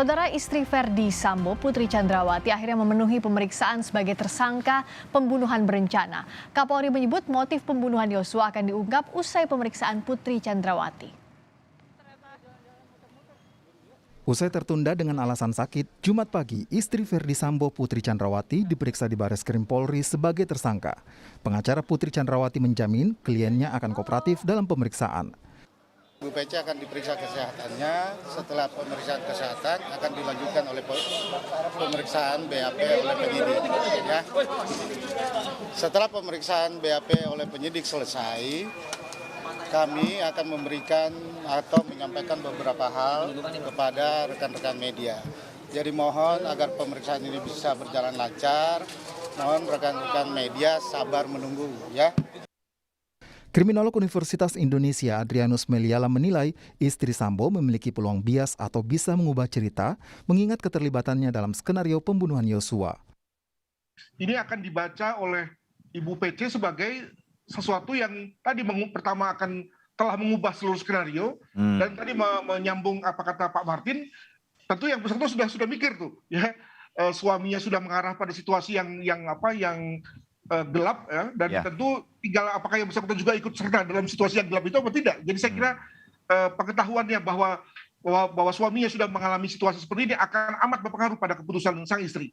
Saudara istri Verdi Sambo, Putri Chandrawati, akhirnya memenuhi pemeriksaan sebagai tersangka pembunuhan berencana. Kapolri menyebut motif pembunuhan Yosua akan diungkap usai pemeriksaan Putri Chandrawati. Usai tertunda dengan alasan sakit, Jumat pagi, istri Verdi Sambo, Putri Chandrawati, diperiksa di Bareskrim Polri sebagai tersangka. Pengacara Putri Chandrawati menjamin kliennya akan kooperatif dalam pemeriksaan. Ibu PC akan diperiksa kesehatannya, setelah pemeriksaan kesehatan akan dilanjutkan oleh pemeriksaan BAP oleh penyidik. Ya. Setelah pemeriksaan BAP oleh penyidik selesai, kami akan memberikan atau menyampaikan beberapa hal kepada rekan-rekan media. Jadi mohon agar pemeriksaan ini bisa berjalan lancar, mohon rekan-rekan media sabar menunggu ya. Kriminolog Universitas Indonesia Adrianus Meliala menilai istri Sambo memiliki peluang bias atau bisa mengubah cerita mengingat keterlibatannya dalam skenario pembunuhan Yosua. Ini akan dibaca oleh Ibu PC sebagai sesuatu yang tadi pertama akan telah mengubah seluruh skenario dan tadi menyambung apa kata Pak Martin, tentu yang bersangkutan sudah mikir tuh ya, suaminya sudah mengarah pada situasi yang gelap ya, dan tentu tinggal apakah yang bersangkutan juga ikut serta dalam situasi yang gelap itu atau tidak. Jadi saya kira pengetahuannya bahwa suaminya sudah mengalami situasi seperti ini akan amat berpengaruh pada keputusan sang istri.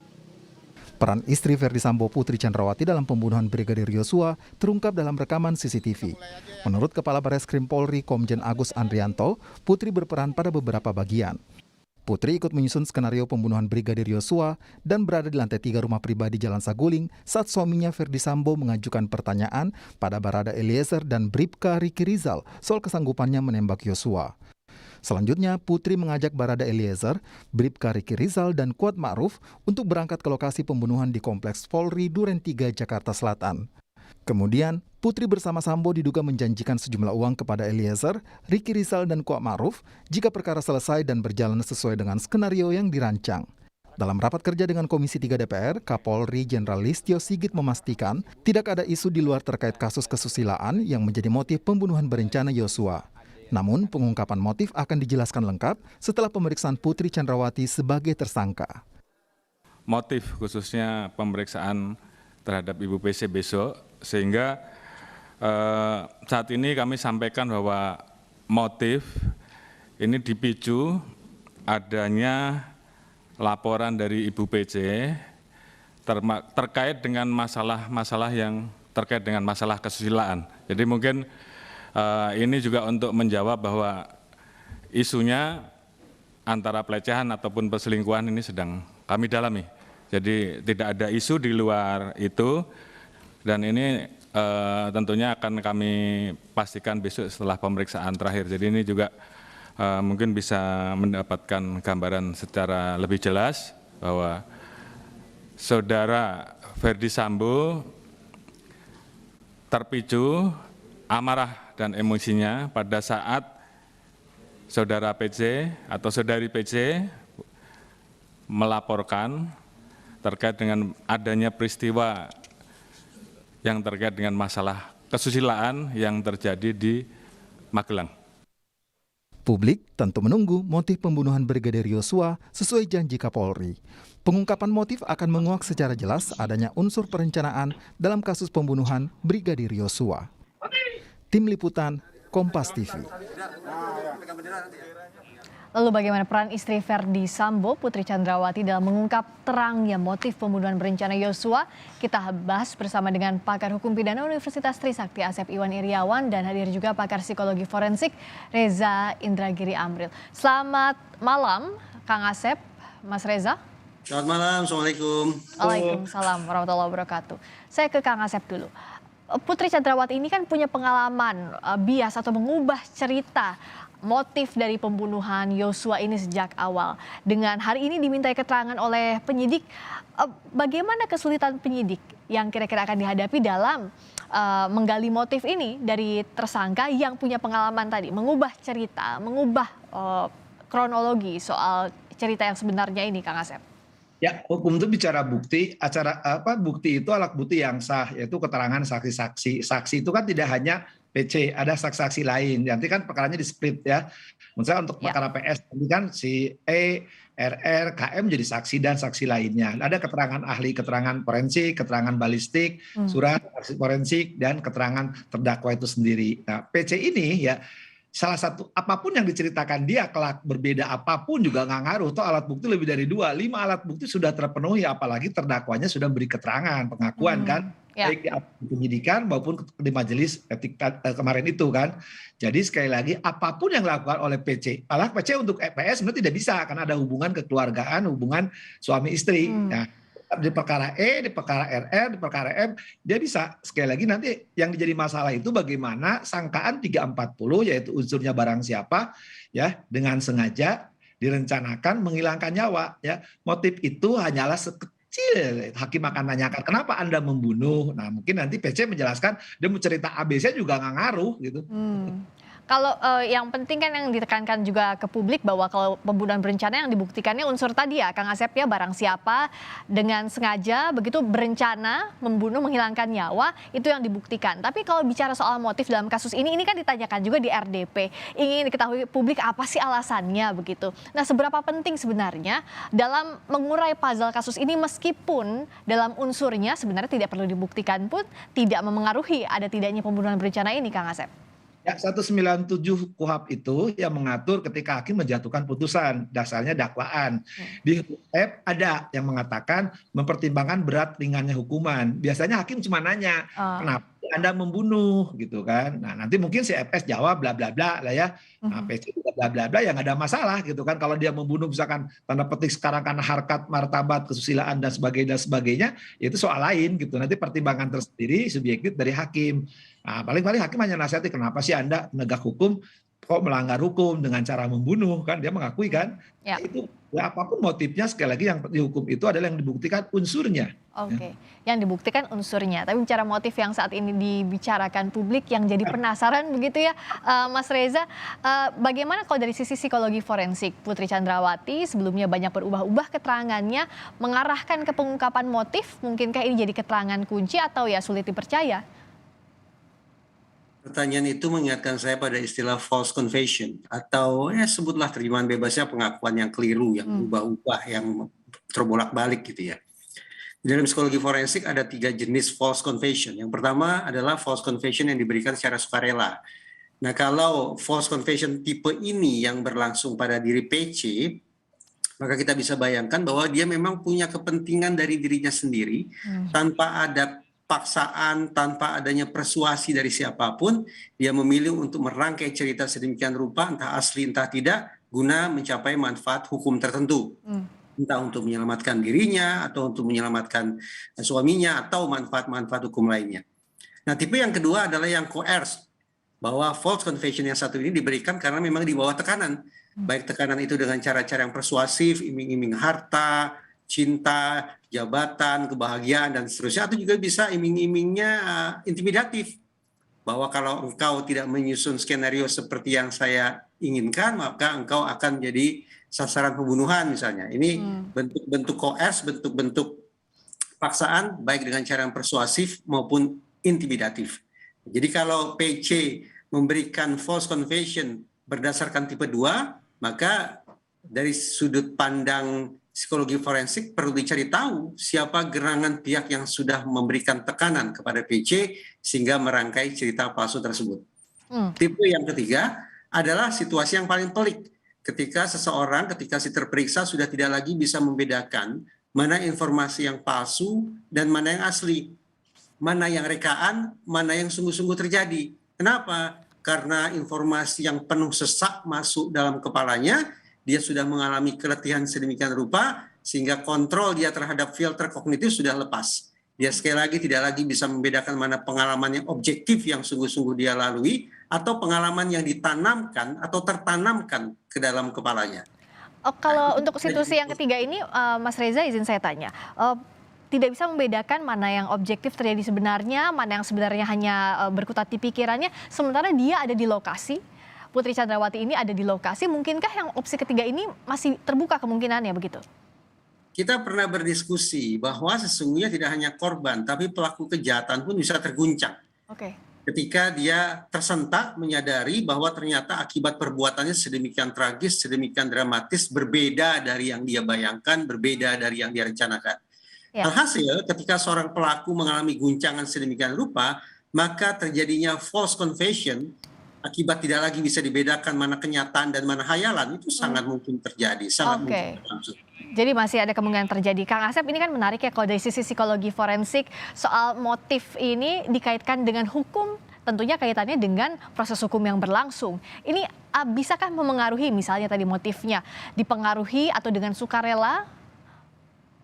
Peran istri Verdi Sambo, Putri Chandrawati dalam pembunuhan Brigadir Yosua terungkap dalam rekaman CCTV. Menurut Kepala Bareskrim Polri Komjen Agus Andrianto, Putri berperan pada beberapa bagian. Putri ikut menyusun skenario pembunuhan Brigadir Yosua dan berada di lantai 3 rumah pribadi Jalan Saguling saat suaminya Verdi Sambo mengajukan pertanyaan pada Barada Eliezer dan Bribka Riki Rizal soal kesanggupannya menembak Yosua. Selanjutnya, Putri mengajak Barada Eliezer, Bribka Riki Rizal, dan Kuat Ma'ruf untuk berangkat ke lokasi pembunuhan di Kompleks Polri Duren 3, Jakarta Selatan. Kemudian, Putri bersama Sambo diduga menjanjikan sejumlah uang kepada Eliezer, Riki Rizal, dan Kuat Ma'ruf jika perkara selesai dan berjalan sesuai dengan skenario yang dirancang. Dalam rapat kerja dengan Komisi 3 DPR, Kapolri Jenderal Listio Sigit memastikan tidak ada isu di luar terkait kasus kesusilaan yang menjadi motif pembunuhan berencana Yosua. Namun, pengungkapan motif akan dijelaskan lengkap setelah pemeriksaan Putri Chandrawati sebagai tersangka. Motif khususnya pemeriksaan terhadap Ibu PC besok, sehingga saat ini kami sampaikan bahwa motif ini dipicu adanya laporan dari Ibu PC terkait dengan masalah-masalah yang terkait dengan masalah kesusilaan. Jadi mungkin ini juga untuk menjawab bahwa isunya antara pelecehan ataupun perselingkuhan ini sedang kami dalami. Jadi tidak ada isu di luar itu, dan ini tentunya akan kami pastikan besok setelah pemeriksaan terakhir. Jadi ini juga mungkin bisa mendapatkan gambaran secara lebih jelas bahwa saudara Verdi Sambo terpicu amarah dan emosinya pada saat saudara PC atau saudari PC melaporkan terkait dengan adanya peristiwa yang terkait dengan masalah kesusilaan yang terjadi di Magelang. Publik tentu menunggu motif pembunuhan Brigadir Yosua sesuai janji Kapolri. Pengungkapan motif akan menguak secara jelas adanya unsur perencanaan dalam kasus pembunuhan Brigadir Yosua. Tim Liputan, Kompas TV. Lalu bagaimana peran istri Verdi Sambo, Putri Chandrawati dalam mengungkap terangnya motif pembunuhan berencana Yosua? Kita bahas bersama dengan pakar hukum pidana Universitas Trisakti Asep Iwan Iriawan dan hadir juga pakar psikologi forensik Reza Indragiri Amril. Selamat malam Kang Asep, Mas Reza. Selamat malam, Assalamualaikum. Waalaikumsalam warahmatullahi wabarakatuh. Saya ke Kang Asep dulu. Putri Chandrawati ini kan punya pengalaman bias atau mengubah cerita motif dari pembunuhan Yosua ini sejak awal. Dengan hari ini dimintai keterangan oleh penyidik, bagaimana kesulitan penyidik yang kira-kira akan dihadapi dalam menggali motif ini dari tersangka yang punya pengalaman tadi, mengubah cerita, mengubah kronologi soal cerita yang sebenarnya ini, Kang Asep? Ya, hukum itu bicara bukti. Bukti itu alat bukti yang sah, yaitu keterangan saksi-saksi. Saksi itu kan tidak hanya PC, ada saksi-saksi lain. Nanti kan perkaranya di split ya. Misalnya untuk Ya. perkara PS ini kan si E, RR, KM jadi saksi dan saksi lainnya. Ada keterangan ahli, keterangan forensik, keterangan balistik, surat saksi forensik dan keterangan terdakwa itu sendiri. Nah, PC ini ya salah satu apapun yang diceritakan dia kelak berbeda apapun juga nggak ngaruh. Toh alat bukti lebih dari 2, 5 alat bukti sudah terpenuhi, apalagi terdakwanya sudah beri keterangan, pengakuan kan. Ya. Baik di penyidikan maupun di majelis etika kemarin itu kan. Jadi sekali lagi apapun yang dilakukan oleh PC, malah PC untuk EPS sebenarnya tidak bisa karena ada hubungan kekeluargaan, hubungan suami istri. Nah, di perkara E, di perkara RR, di perkara M, dia bisa. Sekali lagi nanti yang menjadi masalah itu bagaimana sangkaan 340 yaitu unsurnya barang siapa ya dengan sengaja direncanakan menghilangkan nyawa ya. Motif itu hanyalah kecil, hakim akan nanyakan kenapa Anda membunuh. Nah mungkin nanti PC menjelaskan dia mau cerita ABC juga nggak ngaruh gitu. Kalau yang penting kan yang ditekankan juga ke publik bahwa kalau pembunuhan berencana yang dibuktikannya unsur tadi ya Kang Asep ya, barang siapa dengan sengaja begitu berencana membunuh menghilangkan nyawa itu yang dibuktikan. Tapi kalau bicara soal motif dalam kasus ini kan ditanyakan juga di RDP. Ingin diketahui publik apa sih alasannya begitu. Nah seberapa penting sebenarnya dalam mengurai puzzle kasus ini meskipun dalam unsurnya sebenarnya tidak perlu dibuktikan pun tidak memengaruhi ada tidaknya pembunuhan berencana ini Kang Asep. Ya, 197 KUHP itu yang mengatur ketika hakim menjatuhkan putusan, dasarnya dakwaan. Di F ada yang mengatakan mempertimbangkan berat ringannya hukuman. Biasanya hakim cuma nanya, kenapa Anda membunuh gitu kan. Nah, nanti mungkin si FS jawab bla bla bla lah ya. Nah, PC juga bla bla bla yang nggak ada masalah gitu kan. Kalau dia membunuh misalkan tanda petik sekarang karena harkat, martabat, kesusilaan dan sebagainya, ya itu soal lain gitu. Nanti pertimbangan tersendiri subjektif dari hakim. Nah, paling-paling hakim hanya nasihati kenapa sih Anda penegak hukum kok melanggar hukum dengan cara membunuh kan, dia mengakui kan. Ya. Itu ya apapun motifnya sekali lagi yang dihukum itu adalah yang dibuktikan unsurnya. Oke, yang dibuktikan unsurnya. Tapi bicara motif yang saat ini dibicarakan publik yang jadi penasaran begitu ya, Mas Reza, bagaimana kalau dari sisi psikologi forensik Putri Chandrawati sebelumnya banyak berubah-ubah keterangannya mengarahkan ke pengungkapan motif, mungkinkah ini jadi keterangan kunci atau ya sulit dipercaya? Pertanyaan itu mengingatkan saya pada istilah false confession atau ya sebutlah terjemahan bebasnya pengakuan yang keliru, yang ubah-ubah, yang terbolak-balik gitu ya. Dalam psikologi forensik ada 3 jenis false confession. Yang pertama adalah false confession yang diberikan secara sukarela. Nah kalau false confession tipe ini yang berlangsung pada diri PC, maka kita bisa bayangkan bahwa dia memang punya kepentingan dari dirinya sendiri tanpa ada paksaan, tanpa adanya persuasi dari siapapun, dia memilih untuk merangkai cerita sedemikian rupa, entah asli entah tidak, guna mencapai manfaat hukum tertentu. Entah untuk menyelamatkan dirinya, atau untuk menyelamatkan suaminya, atau manfaat-manfaat hukum lainnya. Nah, tipe yang kedua adalah yang coerce, bahwa false confession yang satu ini diberikan karena memang di bawah tekanan. Baik tekanan itu dengan cara-cara yang persuasif, iming-iming harta, cinta, jabatan, kebahagiaan, dan seterusnya, atau juga bisa iming-imingnya intimidatif. Bahwa kalau engkau tidak menyusun skenario seperti yang saya inginkan, maka engkau akan jadi sasaran pembunuhan misalnya. Ini bentuk-bentuk koers, bentuk-bentuk paksaan, baik dengan cara yang persuasif maupun intimidatif. Jadi kalau PC memberikan false confession berdasarkan tipe 2, maka dari sudut pandang psikologi forensik perlu dicari tahu siapa gerangan pihak yang sudah memberikan tekanan kepada PC sehingga merangkai cerita palsu tersebut. Tipe yang ketiga adalah situasi yang paling pelik. Ketika si terperiksa sudah tidak lagi bisa membedakan mana informasi yang palsu dan mana yang asli. Mana yang rekaan, mana yang sungguh-sungguh terjadi. Kenapa? Karena informasi yang penuh sesak masuk dalam kepalanya, dia sudah mengalami keletihan sedemikian rupa sehingga kontrol dia terhadap filter kognitif sudah lepas. Dia sekali lagi tidak lagi bisa membedakan mana pengalaman yang objektif yang sungguh-sungguh dia lalui atau pengalaman yang ditanamkan atau tertanamkan ke dalam kepalanya. Kalau untuk situasi yang ketiga ini, Mas Reza izin saya tanya, tidak bisa membedakan mana yang objektif terjadi sebenarnya, mana yang sebenarnya hanya berkutat di pikirannya, sementara dia ada di lokasi. Putri Chandrawati ini ada di lokasi, mungkinkah yang opsi ketiga ini masih terbuka kemungkinannya begitu? Kita pernah berdiskusi bahwa sesungguhnya tidak hanya korban, tapi pelaku kejahatan pun bisa terguncang. Oke. ketika dia tersentak menyadari bahwa ternyata akibat perbuatannya sedemikian tragis, sedemikian dramatis, berbeda dari yang dia bayangkan, berbeda dari yang dia rencanakan. Ya. Alhasil, ketika seorang pelaku mengalami guncangan sedemikian rupa, maka terjadinya false confession, akibat tidak lagi bisa dibedakan mana kenyataan dan mana hayalan, itu sangat mungkin terjadi, sangat mungkin berlangsung. Jadi masih ada kemungkinan terjadi. Kang Asep, ini kan menarik ya kalau dari sisi psikologi forensik soal motif ini dikaitkan dengan hukum, tentunya kaitannya dengan proses hukum yang berlangsung. Ini bisakah memengaruhi misalnya tadi motifnya dipengaruhi atau dengan sukarela?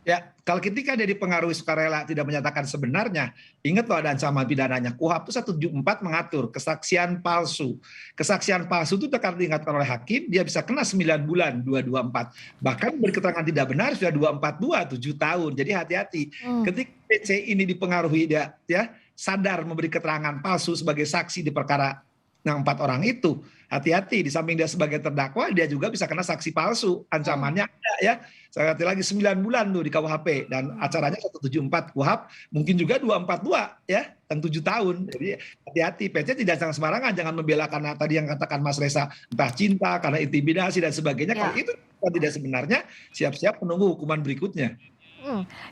Ya, kalau ketika dia dipengaruhi sukarela tidak menyatakan sebenarnya, ingat loh ada ancaman pidananya. KUHP itu 174 mengatur kesaksian palsu. Kesaksian palsu itu tekan diingatkan oleh hakim, dia bisa kena 9 bulan 224. Bahkan berketerangan tidak benar sudah 242 7 tahun. Jadi hati-hati. Ketika PC ini dipengaruhi dia ya sadar memberi keterangan palsu sebagai saksi di perkara yang 4 orang itu, hati-hati. Di samping dia sebagai terdakwa, dia juga bisa kena saksi palsu. Ancamannya ada ya. Saya kata lagi 9 bulan tuh di KUHP dan acaranya 174 KUHP, mungkin juga 242 ya, yang 7 tahun. Jadi hati-hati, PC tidak sembarangan, jangan membela karena tadi yang katakan Mas Reza entah cinta, karena intimidasi dan sebagainya. Kalau itu tidak sebenarnya, siap-siap menunggu hukuman berikutnya.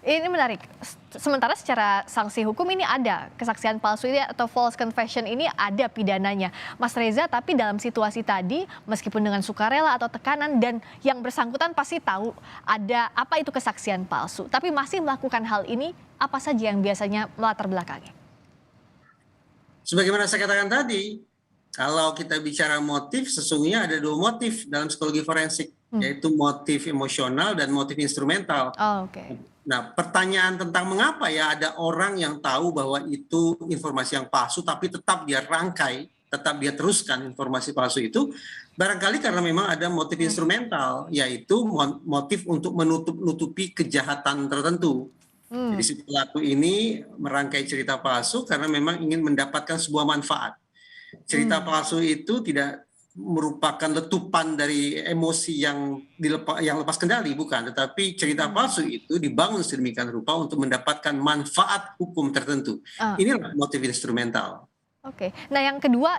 Ini menarik. Sementara secara sanksi hukum ini ada kesaksian palsu ini atau false confession ini ada pidananya, Mas Reza. Tapi dalam situasi tadi, meskipun dengan sukarela atau tekanan dan yang bersangkutan pasti tahu ada apa itu kesaksian palsu, tapi masih melakukan hal ini, apa saja yang biasanya melatar belakangnya? Sebagaimana saya katakan tadi, kalau kita bicara motif, sesungguhnya ada 2 motif dalam psikologi forensik, yaitu motif emosional dan motif instrumental. Nah, pertanyaan tentang mengapa ya ada orang yang tahu bahwa itu informasi yang palsu, tapi tetap dia rangkai, tetap dia teruskan informasi palsu itu, barangkali karena memang ada motif instrumental, yaitu motif untuk menutupi kejahatan tertentu. Jadi si pelaku ini merangkai cerita palsu karena memang ingin mendapatkan sebuah manfaat. Cerita palsu itu tidak merupakan letupan dari emosi yang lepas kendali, bukan, tetapi cerita palsu itu dibangun sedemikian rupa untuk mendapatkan manfaat hukum tertentu. Inilah motif instrumental. Nah yang kedua,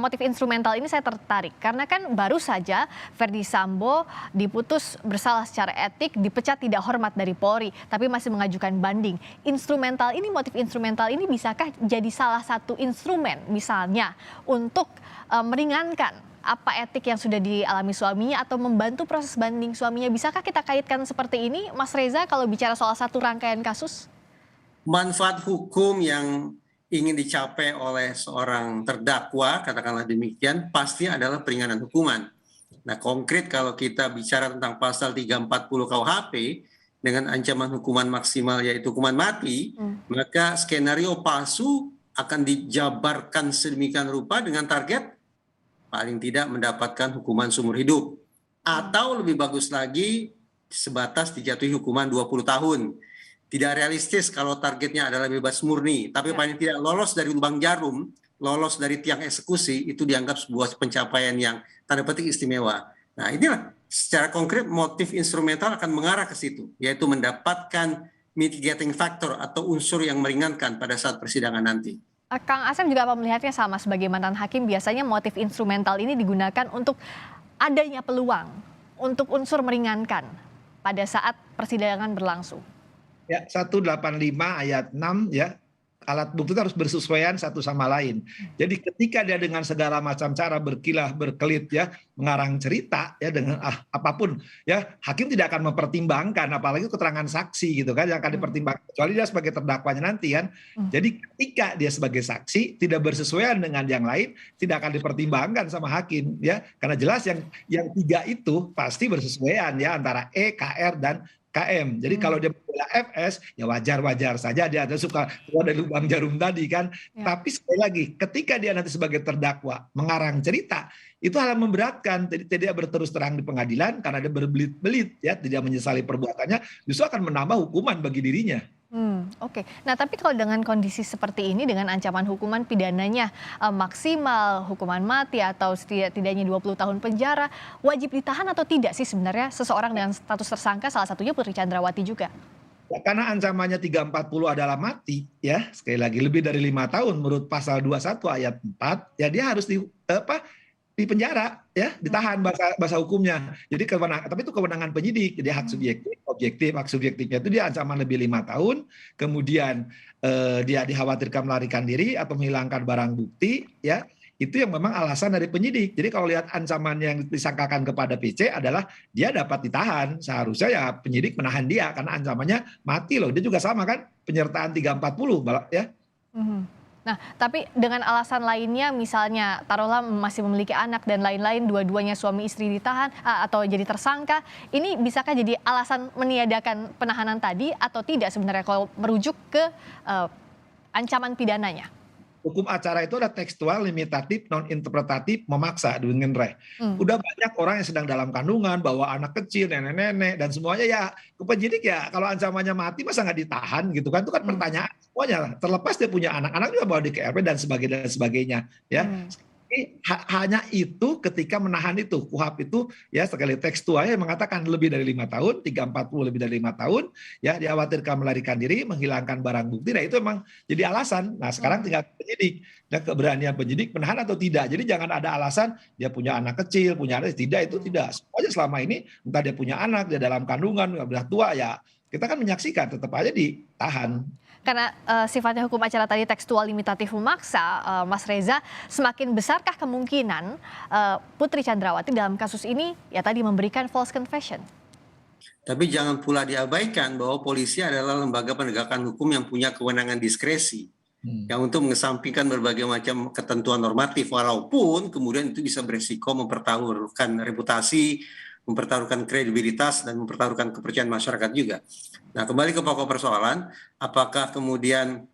motif instrumental ini saya tertarik karena kan baru saja Verdi Sambo diputus bersalah secara etik, dipecat tidak hormat dari Polri, tapi masih mengajukan banding. Motif instrumental ini bisakah jadi salah satu instrumen misalnya untuk meringankan apa etik yang sudah dialami suaminya atau membantu proses banding suaminya? Bisakah kita kaitkan seperti ini, Mas Reza, kalau bicara soal satu rangkaian kasus? Manfaat hukum yang ingin dicapai oleh seorang terdakwa, katakanlah demikian, pasti adalah peringanan hukuman. Nah, konkret kalau kita bicara tentang pasal 340 KUHP dengan ancaman hukuman maksimal yaitu hukuman mati, maka skenario palsu akan dijabarkan sedemikian rupa dengan target paling tidak mendapatkan hukuman seumur hidup. Atau lebih bagus lagi, sebatas dijatuhi hukuman 20 tahun. Tidak realistis kalau targetnya adalah bebas murni, tapi paling tidak lolos dari lubang jarum, lolos dari tiang eksekusi, itu dianggap sebuah pencapaian yang tanda petik istimewa. Nah, inilah secara konkret motif instrumental akan mengarah ke situ, yaitu mendapatkan mitigating factor atau unsur yang meringankan pada saat persidangan nanti. Kang Asep juga apa melihatnya sama sebagai mantan hakim, biasanya motif instrumental ini digunakan untuk adanya peluang, untuk unsur meringankan pada saat persidangan berlangsung. Ya, 185 ayat 6 ya, alat bukti itu harus bersesuaian satu sama lain. Jadi ketika dia dengan segala macam cara berkilah berkelit ya, mengarang cerita ya dengan apapun ya, hakim tidak akan mempertimbangkan apalagi keterangan saksi gitu kan yang akan dipertimbangkan kecuali dia sebagai terdakwanya nanti kan. Jadi ketika dia sebagai saksi tidak bersesuaian dengan yang lain tidak akan dipertimbangkan sama hakim ya, karena jelas yang 3 itu pasti bersesuaian ya antara E, KR dan KM. Jadi kalau dia membela FS, ya wajar-wajar saja dia ada suka keluar dari lubang jarum tadi kan. Tapi sekali lagi, ketika dia nanti sebagai terdakwa mengarang cerita, itu hal yang memberatkan. Jadi tidak berterus terang di pengadilan karena dia berbelit-belit, ya tidak menyesali perbuatannya, justru akan menambah hukuman bagi dirinya. Nah tapi kalau dengan kondisi seperti ini dengan ancaman hukuman pidananya maksimal, hukuman mati atau setidaknya 20 tahun penjara, wajib ditahan atau tidak sih sebenarnya seseorang dengan status tersangka, salah satunya Putri Chandrawati juga? Ya, karena ancamannya 340 adalah mati, ya sekali lagi lebih dari 5 tahun menurut pasal 21 ayat 4, ya dia harus di penjara, ya ditahan bahasa hukumnya. Jadi tapi itu kewenangan penyidik, jadi hak subjektif, objektif. Hak subjektifnya itu dia ancaman lebih 5 tahun, kemudian dia dikhawatirkan melarikan diri atau menghilangkan barang bukti, ya itu yang memang alasan dari penyidik. Jadi kalau lihat ancaman yang disangkakan kepada PC adalah dia dapat ditahan. Seharusnya ya penyidik menahan dia karena ancamannya mati loh. Dia juga sama kan penyertaan 340 ya. Nah, tapi dengan alasan lainnya misalnya taruhlah masih memiliki anak dan lain-lain, dua-duanya suami istri ditahan atau jadi tersangka, ini bisakah jadi alasan meniadakan penahanan tadi atau tidak sebenarnya kalau merujuk ke ancaman pidananya? Hukum acara itu ada tekstual, limitatif, non-interpretatif, memaksa dengan reh. Udah banyak orang yang sedang dalam kandungan, bawa anak kecil, nenek-nenek, dan semuanya ya ke penyidik ya kalau ancamannya mati masa nggak ditahan gitu kan, itu kan pertanyaan semuanya. Terlepas dia punya anak-anak juga bawa di KRP dan sebagainya ya. Hanya itu ketika menahan itu KUHP itu ya sekali tekstualnya mengatakan lebih dari 5 tahun, 340 lebih dari 5 tahun, ya dikhawatirkan melarikan diri, menghilangkan barang bukti. Nah itu memang jadi alasan. Nah sekarang tinggal penyidik dan keberanian penyidik menahan atau tidak. Jadi jangan ada alasan dia punya anak kecil, punya anak tidak, itu tidak. Semuanya selama ini entah dia punya anak, dia dalam kandungan, udah tua ya kita kan menyaksikan tetap aja ditahan. Karena sifatnya hukum acara tadi tekstual, limitatif, memaksa, Mas Reza, semakin besarkah kemungkinan Putri Chandrawati dalam kasus ini ya tadi memberikan false confession? Tapi jangan pula diabaikan bahwa polisi adalah lembaga penegakan hukum yang punya kewenangan diskresi yang untuk mengesampingkan berbagai macam ketentuan normatif, walaupun kemudian itu bisa beresiko mempertaruhkan reputasi, mempertaruhkan kredibilitas, dan mempertaruhkan kepercayaan masyarakat juga. Nah, kembali ke pokok persoalan, apakah kemudian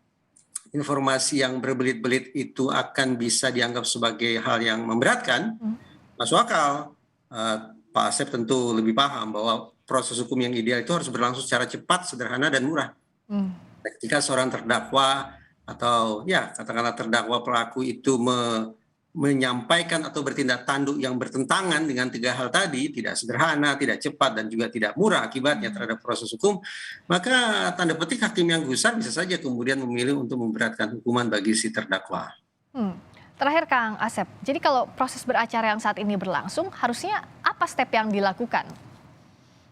informasi yang berbelit-belit itu akan bisa dianggap sebagai hal yang memberatkan? Masuk akal. Pak Asep tentu lebih paham bahwa proses hukum yang ideal itu harus berlangsung secara cepat, sederhana, dan murah. Ketika seorang terdakwa atau ya katakanlah terdakwa pelaku itu menyampaikan atau bertindak tanduk yang bertentangan dengan 3 hal tadi, tidak sederhana, tidak cepat, dan juga tidak murah akibatnya terhadap proses hukum, maka tanda petik hakim yang gusar bisa saja kemudian memilih untuk memberatkan hukuman bagi si terdakwa. Terakhir Kang Asep, jadi kalau proses beracara yang saat ini berlangsung, harusnya apa step yang dilakukan?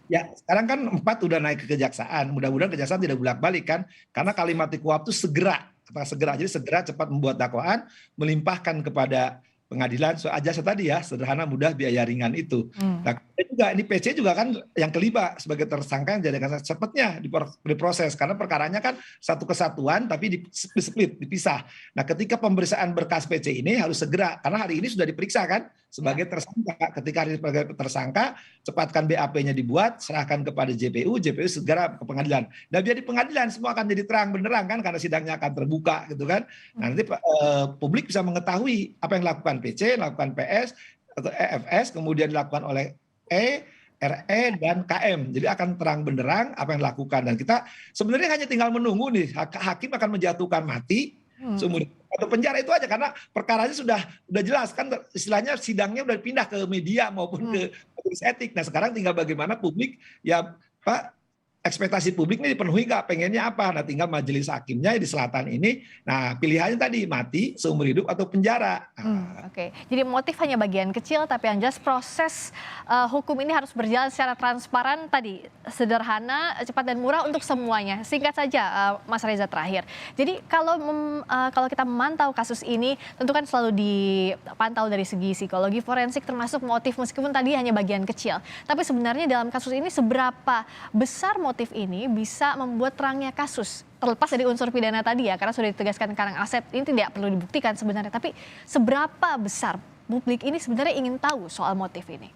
Ya, sekarang kan 4 udah naik ke kejaksaan. Mudah-mudahan kejaksaan tidak bolak-balik kan, karena kalimat di KUHP itu segera. Jadi segera cepat membuat dakwaan, melimpahkan kepada pengadilan aja tadi ya, sederhana, mudah, biaya ringan itu. Nah, juga ini PC juga kan yang kelima sebagai tersangka yang dijadikan cepatnya diproses karena perkaranya kan satu kesatuan tapi di-split, dipisah. Nah, ketika pemeriksaan berkas PC ini harus segera karena hari ini sudah diperiksa kan sebagai tersangka. Ketika hari sebagai tersangka, cepatkan BAP-nya dibuat, serahkan kepada JPU segera ke pengadilan. Dan biar di pengadilan semua akan jadi terang benderang kan karena sidangnya akan terbuka gitu kan. Nah, nanti publik bisa mengetahui apa yang dilakukan PC, lakukan PS atau EFS, kemudian dilakukan oleh RE dan KM. Jadi akan terang benderang apa yang dilakukan. Dan kita sebenarnya hanya tinggal menunggu nih, hakim akan menjatuhkan mati seumur atau penjara itu aja karena perkaranya sudah jelas kan, istilahnya sidangnya udah pindah ke media maupun ke majelis etik. Nah sekarang tinggal bagaimana publik ya Pak, ekspektasi publik ini dipenuhi nggak, pengennya apa. Nah tinggal majelis hakimnya di selatan ini, nah pilihannya tadi mati, seumur hidup, atau penjara. Oke. Jadi motif hanya bagian kecil, tapi yang jelas proses hukum ini harus berjalan secara transparan tadi, sederhana, cepat dan murah untuk semuanya. Singkat saja Mas Reza terakhir. Jadi kalau kita memantau kasus ini, tentu kan selalu dipantau dari segi psikologi forensik termasuk motif, meskipun tadi hanya bagian kecil. Tapi sebenarnya dalam kasus ini seberapa besar motif ini bisa membuat terangnya kasus, terlepas dari unsur pidana tadi ya, karena sudah ditegaskan Kang Asep ini tidak perlu dibuktikan sebenarnya, tapi seberapa besar publik ini sebenarnya ingin tahu soal motif ini?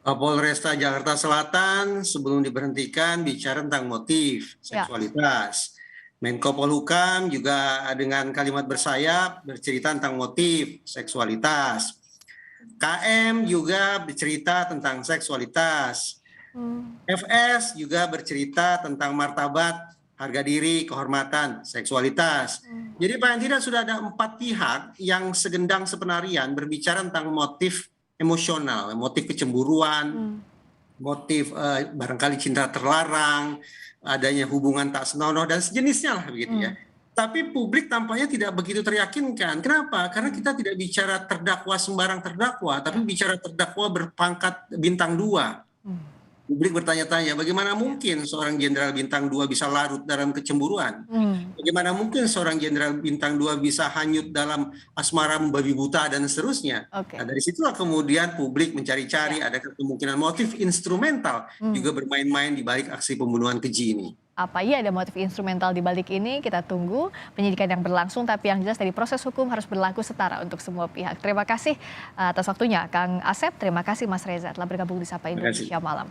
Polresta Jakarta Selatan sebelum diberhentikan bicara tentang motif seksualitas. Menko Polhukam juga dengan kalimat bersayap bercerita tentang motif seksualitas. KM juga bercerita tentang seksualitas. FS juga bercerita tentang martabat, harga diri, kehormatan, seksualitas. Jadi paling tidak sudah ada 4 pihak yang segendang sepenarian berbicara tentang motif emosional, motif kecemburuan, motif barangkali cinta terlarang, adanya hubungan tak senonoh dan sejenisnya lah begitu ya. Tapi publik tampaknya tidak begitu teryakinkan. Kenapa? Karena kita tidak bicara terdakwa sembarang terdakwa, tapi bicara terdakwa berpangkat bintang 2. Publik bertanya-tanya, bagaimana mungkin seorang jenderal bintang 2 bisa larut dalam kecemburuan? Bagaimana mungkin seorang jenderal bintang 2 bisa hanyut dalam asmara membabi buta dan seterusnya? Nah, dari situlah kemudian publik mencari-cari ada kemungkinan motif instrumental juga bermain-main di balik aksi pembunuhan keji ini. Apa iya ada motif instrumental di balik ini? Kita tunggu penyidikan yang berlangsung, tapi yang jelas dari proses hukum harus berlaku setara untuk semua pihak. Terima kasih atas waktunya Kang Asep, terima kasih Mas Reza telah bergabung di Sapa Indonesia Malam.